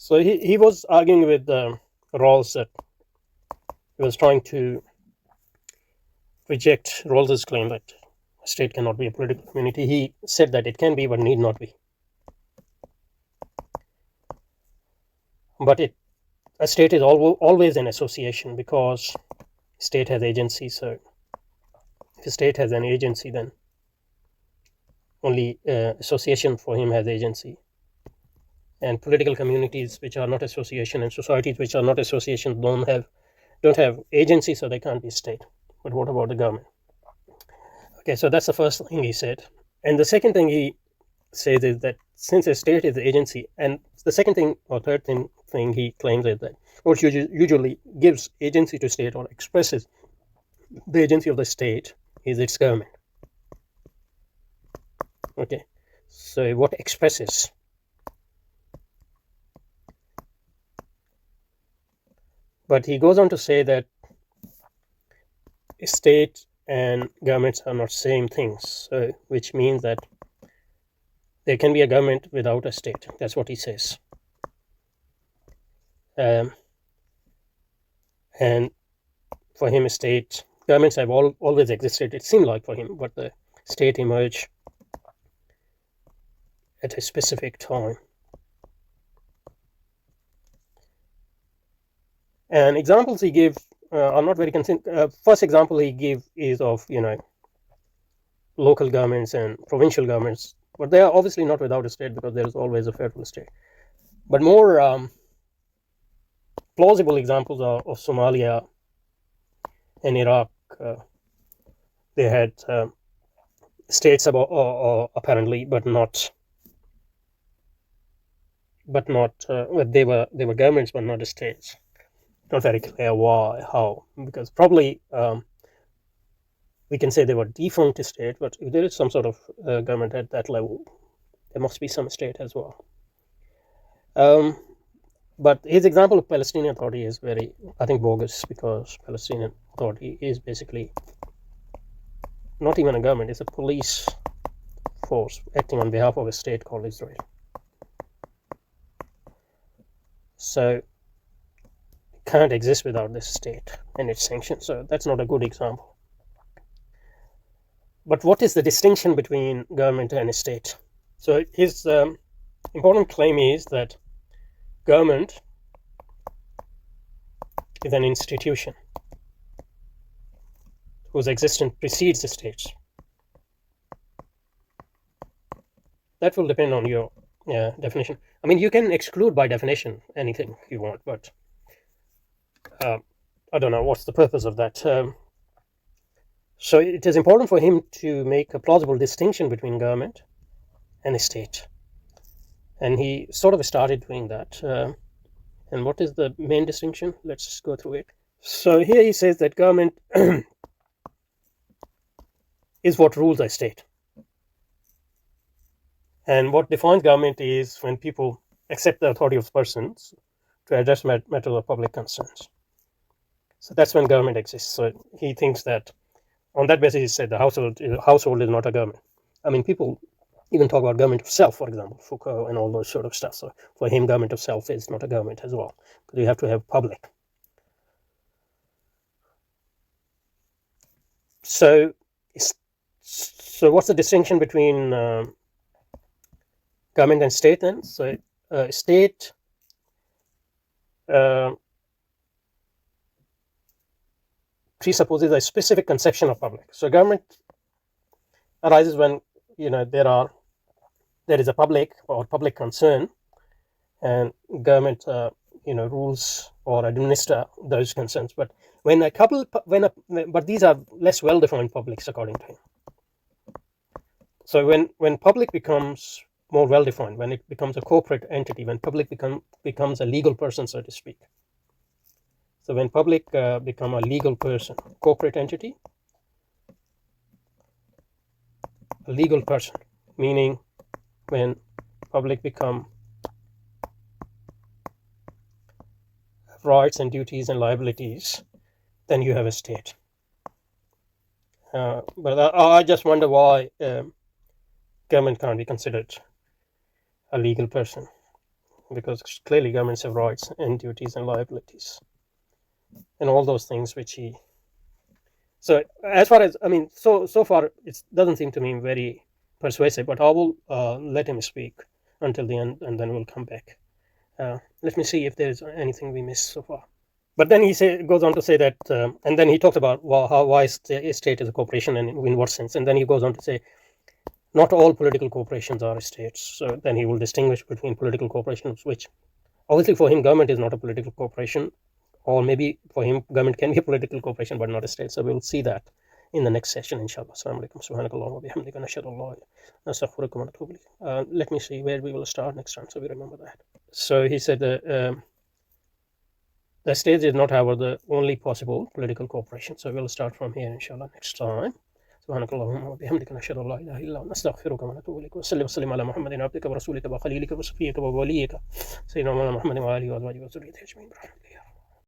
So he was arguing with Rawls that he was trying to reject Rawls's claim that a state cannot be a political community. He said that it can be, but need not be. But a state is always an association because state has agency. So if a state has an agency, then only association for him has agency. And political communities which are not association and societies which are not association don't have agency, so they can't be state. But what about the government? Okay, so that's the first thing he said. And the second thing he says is that since a state is the agency, and the second thing or third thing he claims is that what usually gives agency to state or expresses the agency of the state is its government. Okay, so what expresses? But he goes on to say that state and governments are not same things, which means that there can be a government without a state. That's what he says. And for him, governments have always existed, it seemed like for him, but the state emerged at a specific time. And examples he gives are not very consistent. First example he gives is of local governments and provincial governments, but they are obviously not without a state because there is always a federal state. But more plausible examples are of Somalia and Iraq. They had states apparently, but not. They were governments, but not states. Not very clear why, how, because probably we can say they were defunct state, but if there is some sort of government at that level, there must be some state as well. But his example of Palestinian Authority is very, I think, bogus, because Palestinian Authority is basically not even a government, it's a police force acting on behalf of a state called Israel. So it can't exist without this state and its sanctions. So that's not a good example. But what is the distinction between government and a state? So his important claim is that government is an institution whose existence precedes the states. That will depend on your definition. I mean, you can exclude by definition anything you want, but I don't know what's the purpose of that. So it is important for him to make a plausible distinction between government and a state. And he sort of started doing that. And what is the main distinction? Let's go through it. So here he says that government is what rules a state. And what defines government is when people accept the authority of persons to address matters of public concerns. So that's when government exists. So he thinks that on that basis, he said the household is not a government. I mean, people even talk about government of self, for example, Foucault and all those sort of stuff. So for him, government of self is not a government as well, because you have to have public. So what's the distinction between government and state then? So state presupposes a specific conception of public. So government arises when there is a public or public concern, and government rules or administer those concerns. But but these are less well defined publics according to him. So when public becomes more well defined, when it becomes a corporate entity, when public becomes a legal person, so to speak. So when public become a legal person, corporate entity, a legal person, meaning when public become rights and duties and liabilities, then you have a state. But I just wonder why government can't be considered a legal person. because clearly governments have rights and duties and liabilities and all those things which he. So as far as so far it doesn't seem to me very persuasive, but I will let him speak until the end, and then we'll come back. Let me see if there's anything we missed so far. But then he goes on to say that, and then he talks about why state is a corporation and in what sense, and then he goes on to say not all political corporations are states. So then he will distinguish between political corporations, which obviously for him government is not a political corporation, or maybe for him government can be a political corporation but not a state. So we'll see that in the next session, inshallah. Assalamu alaikum. Subhanakallah wa bihamdika nashhadu an la ilaha illa anta astaghfiruka wa atubu ilayk. Let me see where we will start next time, so we remember that. So he said the state is not, however, the only possible political corporation. So we'll start from here, inshallah, next time. سبحانك اللهم وبحمدك نشهد ان لا اله الا انت نستغفرك ونتوب اليك وصلي وسلم على محمد عبدك ورسولك وخليلك وصفيك ووليك سيدنا محمد وعلى اله وازواجه وذريته اجمعين برحمتك.